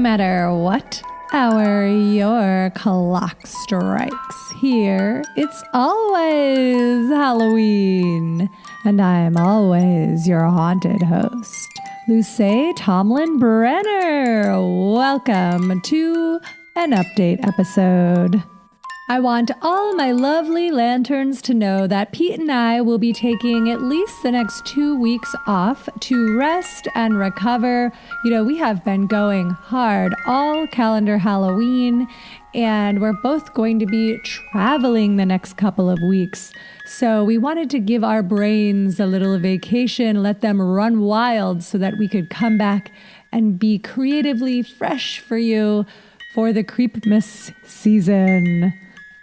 matter what hour your clock strikes, here it's always Halloween. And I'm always your haunted host, Lucé Tomlin Brenner. Welcome to an update episode. I want all my lovely lanterns to know that Pete and I will be taking at least the next 2 weeks off to rest and recover. You know, we have been going hard all calendar Halloween, and we're both going to be traveling the next couple of weeks. So we wanted to give our brains a little vacation, let them run wild so that we could come back and be creatively fresh for you for the Creepmas season.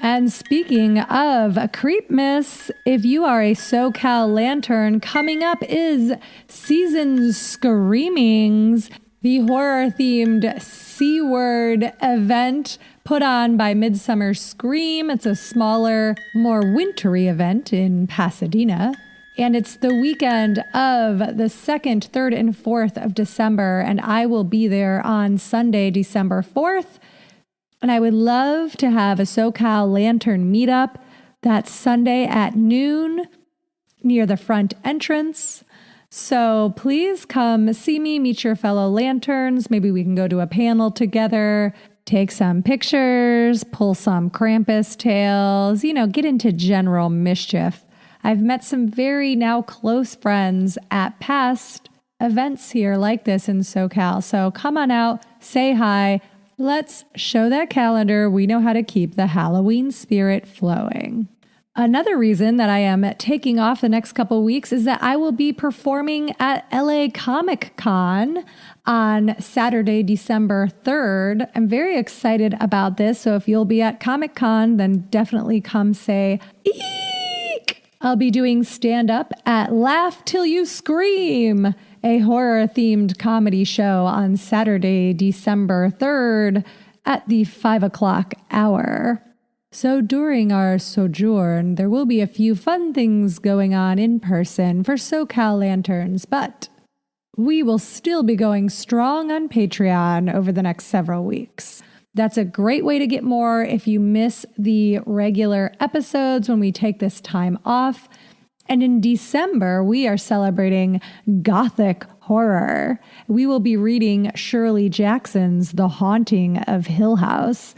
And speaking of Creepmas, if you are a SoCal lantern, coming up is Season Screamings, the horror-themed C-word event put on by Midsummer Scream. It's a smaller, more wintry event in Pasadena. And it's the weekend of the 2nd, 3rd, and 4th of December. And I will be there on Sunday, December 4th. And I would love to have a SoCal Lantern meetup that Sunday at noon near the front entrance. So please come see me, meet your fellow lanterns. Maybe we can go to a panel together, take some pictures, pull some Krampus tales, get into general mischief. I've met some very now close friends at past events here like this in SoCal. So come on out, say hi. Let's show that calendar we know how to keep the Halloween spirit flowing. Another reason that I am taking off the next couple weeks is that I will be performing at LA Comic Con on Saturday, December 3rd. I'm very excited about this. So if you'll be at Comic Con, then definitely come say eek. I'll be doing stand-up at Laugh Till You Scream, a horror-themed comedy show on Saturday, December 3rd at the 5 o'clock hour. So during our sojourn, there will be a few fun things going on in person for SoCal Lanterns, but we will still be going strong on Patreon over the next several weeks. That's a great way to get more if you miss the regular episodes when we take this time off. And in December, we are celebrating Gothic horror. We will be reading Shirley Jackson's The Haunting of Hill House.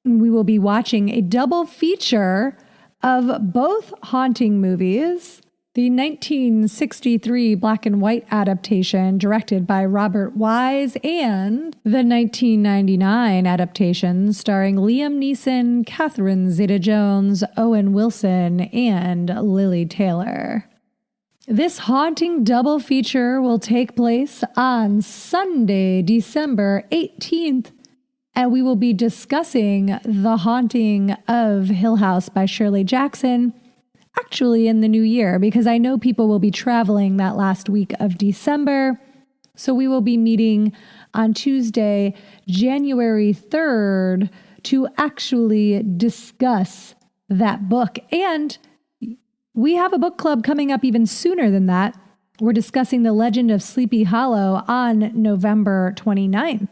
We will be watching a double feature of both haunting movies. The 1963 black and white adaptation directed by Robert Wise and the 1999 adaptation starring Liam Neeson, Catherine Zeta-Jones, Owen Wilson, and Lily Taylor. This haunting double feature will take place on Sunday, December 18th, and we will be discussing The Haunting of Hill House by Shirley Jackson actually in the new year, because I know people will be traveling that last week of December. So we will be meeting on Tuesday, January 3rd to actually discuss that book. And we have a book club coming up even sooner than that. We're discussing The Legend of Sleepy Hollow on November 29th.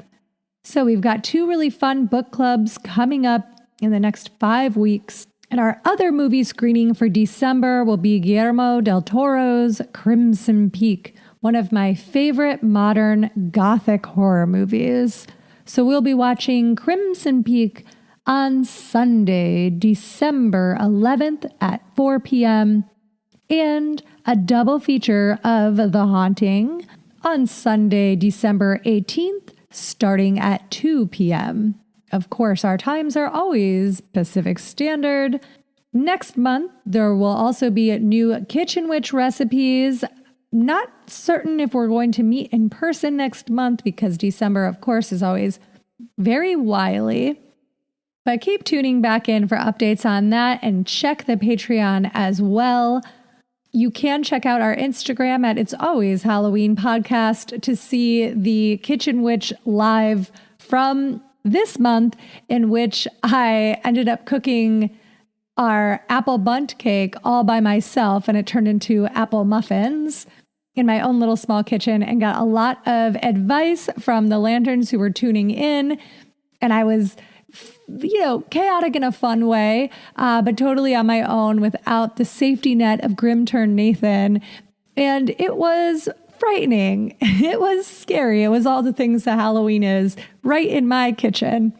So we've got 2 really fun book clubs coming up in the next 5 weeks. And our other movie screening for December will be Guillermo del Toro's Crimson Peak, one of my favorite modern Gothic horror movies. So we'll be watching Crimson Peak on Sunday, December 11th at 4 p.m. and a double feature of The Haunting on Sunday, December 18th, starting at 2 p.m. Of course, our times are always Pacific Standard. Next month, there will also be new Kitchen Witch recipes. Not certain if we're going to meet in person next month because December, of course, is always very wily. But keep tuning back in for updates on that and check the Patreon as well. You can check out our Instagram at It's Always Halloween Podcast to see the Kitchen Witch live from this month, in which I ended up cooking our apple bundt cake all by myself and it turned into apple muffins. in my own little small kitchen and got a lot of advice from the lanterns who were tuning in. And I was, chaotic in a fun way, but totally on my own without the safety net of Grim Turn Nathan. And it was frightening. It was scary. It was all the things that Halloween is right in my kitchen.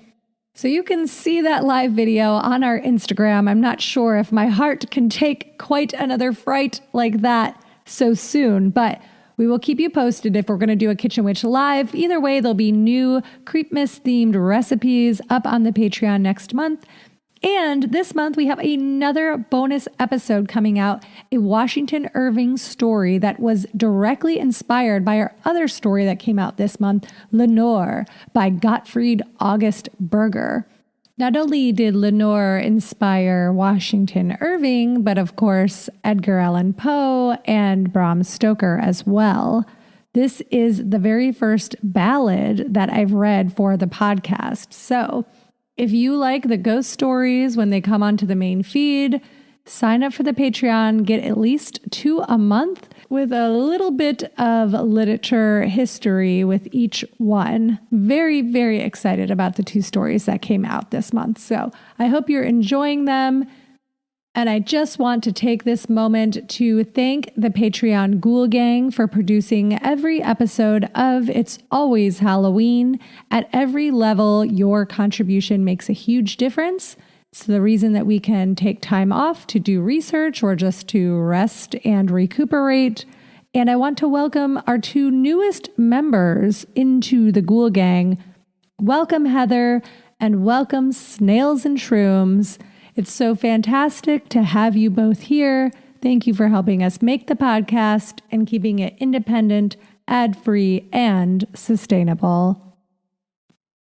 So you can see that live video on our Instagram. I'm not sure if my heart can take quite another fright like that so soon, but we will keep you posted if we're going to do a Kitchen Witch live. Either way, there'll be new Creepmas themed recipes up on the Patreon next month. And this month we have another bonus episode coming out, a Washington Irving story that was directly inspired by our other story that came out this month, Lenore by Gottfried August Berger. Not only did Lenore inspire Washington Irving, but of course Edgar Allan Poe and Bram Stoker as well. This is the very first ballad that I've read for the podcast. So if you like the ghost stories when they come onto the main feed, sign up for the Patreon, get at least 2 a month with a little bit of literature history with each one. Very, very excited about the 2 stories that came out this month. So I hope you're enjoying them. And I just want to take this moment to thank the Patreon Ghoul Gang for producing every episode of It's Always Halloween. At every level, your contribution makes a huge difference. It's the reason that we can take time off to do research or just to rest and recuperate. And I want to welcome our 2 newest members into the Ghoul Gang. Welcome, Heather, and welcome, Snails and Shrooms. It's so fantastic to have you both here. Thank you for helping us make the podcast and keeping it independent, ad-free, and sustainable.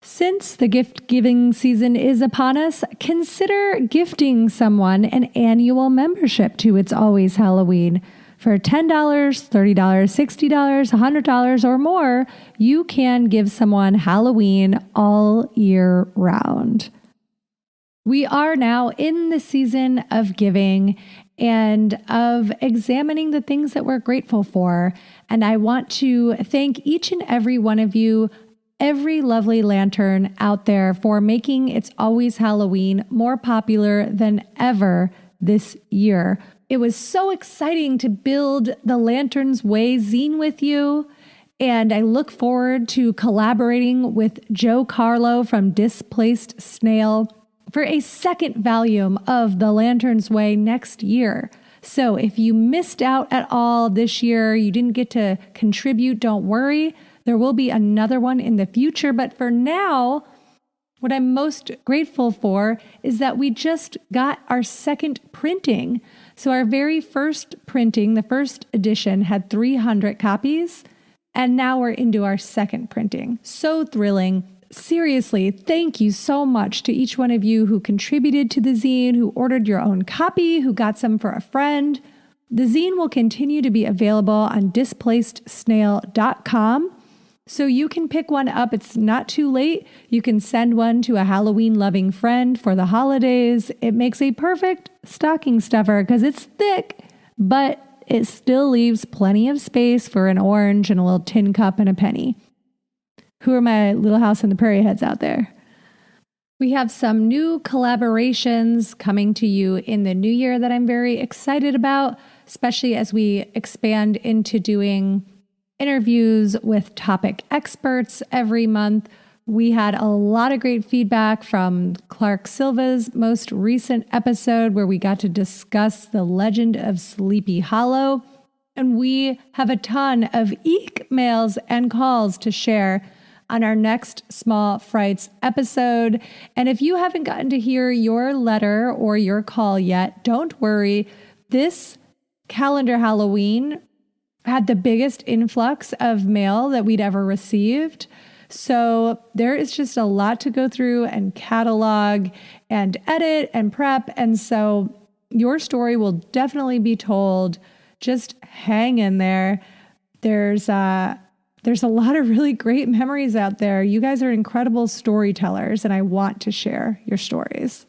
Since the gift-giving season is upon us, consider gifting someone an annual membership to It's Always Halloween. For $10, $30, $60, $100, or more, you can give someone Halloween all year round. We are now in the season of giving and of examining the things that we're grateful for. And I want to thank each and every one of you, every lovely lantern out there, for making It's Always Halloween more popular than ever this year. It was so exciting to build the Lantern's Way zine with you. And I look forward to collaborating with Joe Carlo from Displaced Snail for a second volume of The Lantern's Way next year. So if you missed out at all this year, you didn't get to contribute, don't worry. There will be another one in the future. But for now, what I'm most grateful for is that we just got our second printing. So our very first printing, the first edition, had 300 copies. And now we're into our second printing. So thrilling. Seriously, thank you so much to each one of you who contributed to the zine, who ordered your own copy, who got some for a friend. The zine will continue to be available on displacedsnail.com, so you can pick one up. It's not too late. You can send one to a Halloween-loving friend for the holidays. It makes a perfect stocking stuffer because it's thick, but it still leaves plenty of space for an orange and a little tin cup and a penny. Who are my Little House on the Prairie heads out there? We have some new collaborations coming to you in the new year that I'm very excited about, especially as we expand into doing interviews with topic experts every month. We had a lot of great feedback from Clark Silva's most recent episode where we got to discuss the legend of Sleepy Hollow. And we have a ton of emails and calls to share on our next Small Frights episode. And if you haven't gotten to hear your letter or your call yet, don't worry. This calendar Halloween had the biggest influx of mail that we'd ever received. So there is just a lot to go through and catalog and edit and prep. And so your story will definitely be told. Just hang in there. There's a lot of really great memories out there. You guys are incredible storytellers, and I want to share your stories.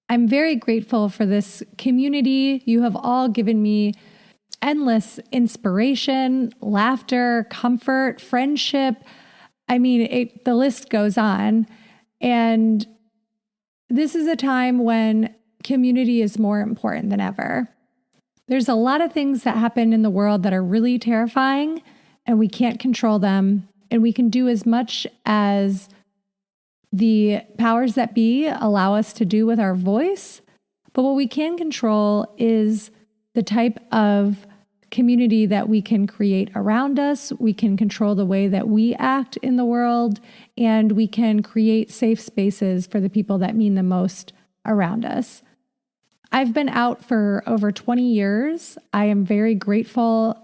I'm very grateful for this community. You have all given me endless inspiration, laughter, comfort, friendship. I mean, the list goes on. And this is a time when community is more important than ever. There's a lot of things that happen in the world that are really terrifying, and we can't control them. And we can do as much as the powers that be allow us to do with our voice. But what we can control is the type of community that we can create around us. We can control the way that we act in the world, and we can create safe spaces for the people that mean the most around us. I've been out for over 20 years. I am very grateful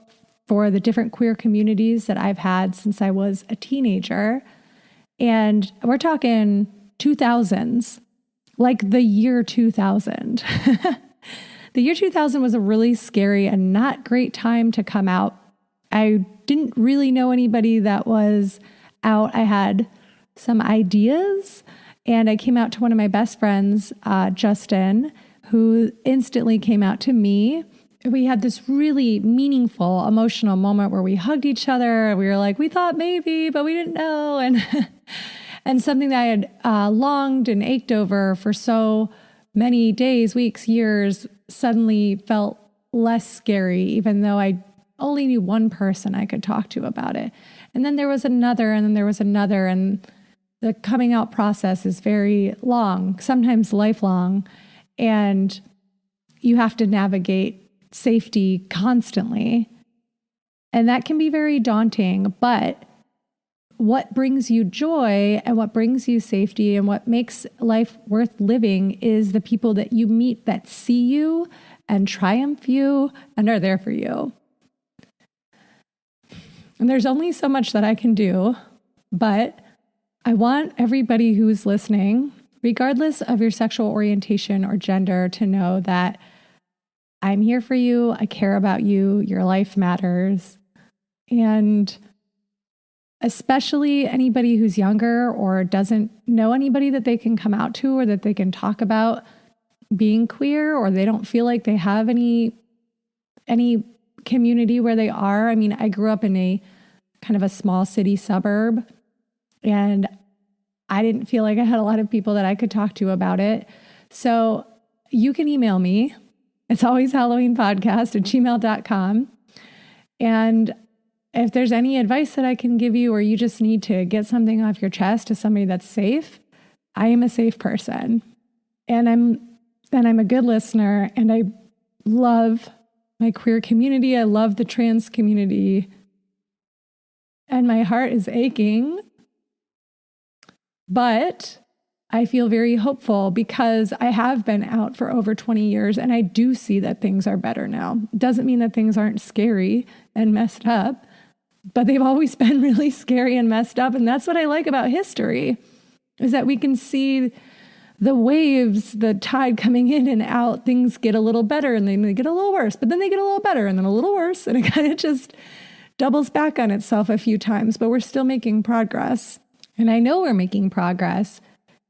for the different queer communities that I've had since I was a teenager. And we're talking 2000s, like the year 2000. The year 2000 was a really scary and not great time to come out. I didn't really know anybody that was out. I had some ideas, and I came out to one of my best friends, Justin, who instantly came out to me. We had this really meaningful, emotional moment where we hugged each other. We were like, we thought maybe, but we didn't know. And something that I had longed and ached over for so many days, weeks, years, suddenly felt less scary, even though I only knew one person I could talk to about it. And then there was another, and then there was another. And the coming out process is very long, sometimes lifelong. And you have to navigate safety constantly. And that can be very daunting, but what brings you joy and what brings you safety and what makes life worth living is the people that you meet that see you and triumph you and are there for you. And there's only so much that I can do, but I want everybody who's listening, regardless of your sexual orientation or gender, to know that I'm here for you. I care about you. Your life matters. And especially anybody who's younger or doesn't know anybody that they can come out to or that they can talk about being queer, or they don't feel like they have any community where they are. I mean, I grew up in a kind of a small city suburb, and I didn't feel like I had a lot of people that I could talk to about it. So you can email me. It's always HalloweenPodcast@gmail.com. And if there's any advice that I can give you, or you just need to get something off your chest to somebody that's safe, I am a safe person. And I'm a good listener, and I love my queer community. I love the trans community. And my heart is aching. But I feel very hopeful because I have been out for over 20 years, and I do see that things are better now. It doesn't mean that things aren't scary and messed up, but they've always been really scary and messed up. And that's what I like about history, is that we can see the waves, the tide coming in and out. Things get a little better, and then they get a little worse, but then they get a little better and then a little worse. And it kind of just doubles back on itself a few times, but we're still making progress. And I know we're making progress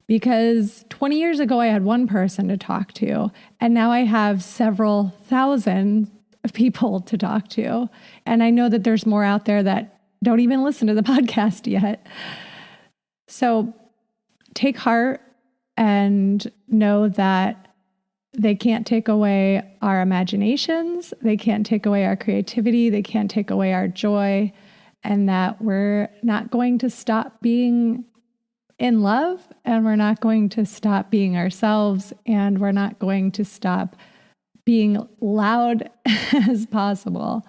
because 20 years ago, I had one person to talk to, and now I have several thousand of people to talk to. And I know that there's more out there that don't even listen to the podcast yet. So take heart and know that they can't take away our imaginations. They can't take away our creativity. They can't take away our joy. And that we're not going to stop being in love, and we're not going to stop being ourselves, and we're not going to stop being loud as possible.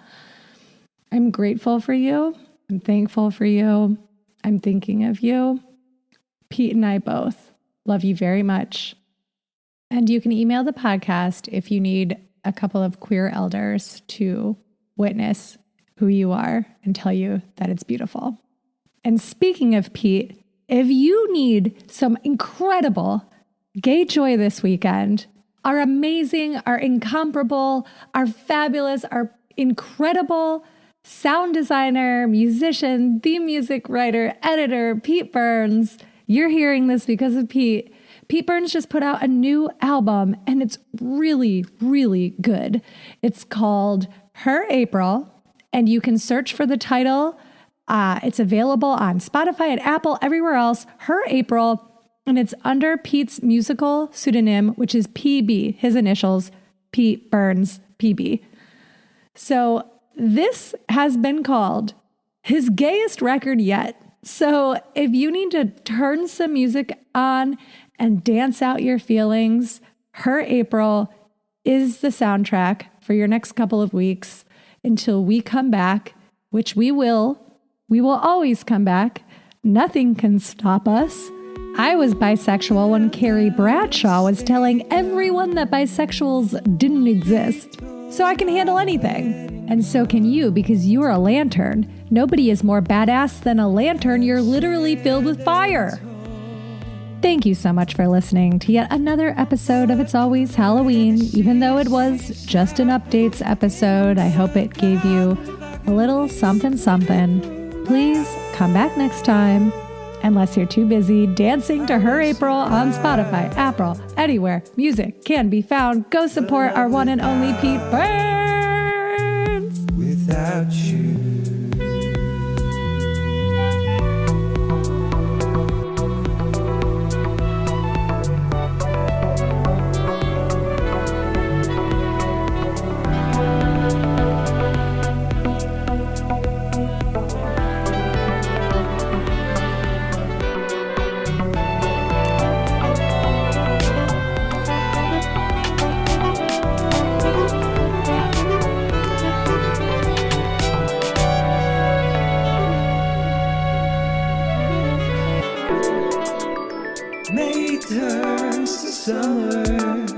I'm grateful for you. I'm thankful for you. I'm thinking of you. Pete and I both love you very much. And you can email the podcast if you need a couple of queer elders to witness who you are and tell you that it's beautiful. And speaking of Pete, if you need some incredible gay joy this weekend, our amazing, our incomparable, our fabulous, our incredible sound designer, musician, theme music writer, editor, Pete Burns, you're hearing this because of Pete. Pete Burns just put out a new album, and it's really, really good. It's called Her April, and you can search for the title. It's available on Spotify and Apple, everywhere else. Her April, and it's under Pete's musical pseudonym, which is PB, his initials, Pete Burns, PB. So this has been called his gayest record yet. So if you need to turn some music on and dance out your feelings, Her April is the soundtrack for your next couple of weeks until we come back, which we will. We will always come back. Nothing can stop us. I was bisexual when Carrie Bradshaw was telling everyone that bisexuals didn't exist. So I can handle anything. And so can you, because you are a lantern. Nobody is more badass than a lantern. You're literally filled with fire. Thank you so much for listening to yet another episode of It's Always Halloween. Even though it was just an updates episode, I hope it gave you a little something something. Please come back next time. Unless you're too busy dancing to Her April on Spotify, Apple, anywhere music can be found. Go support our one and only Pete Burns. Without you. May turns to summer.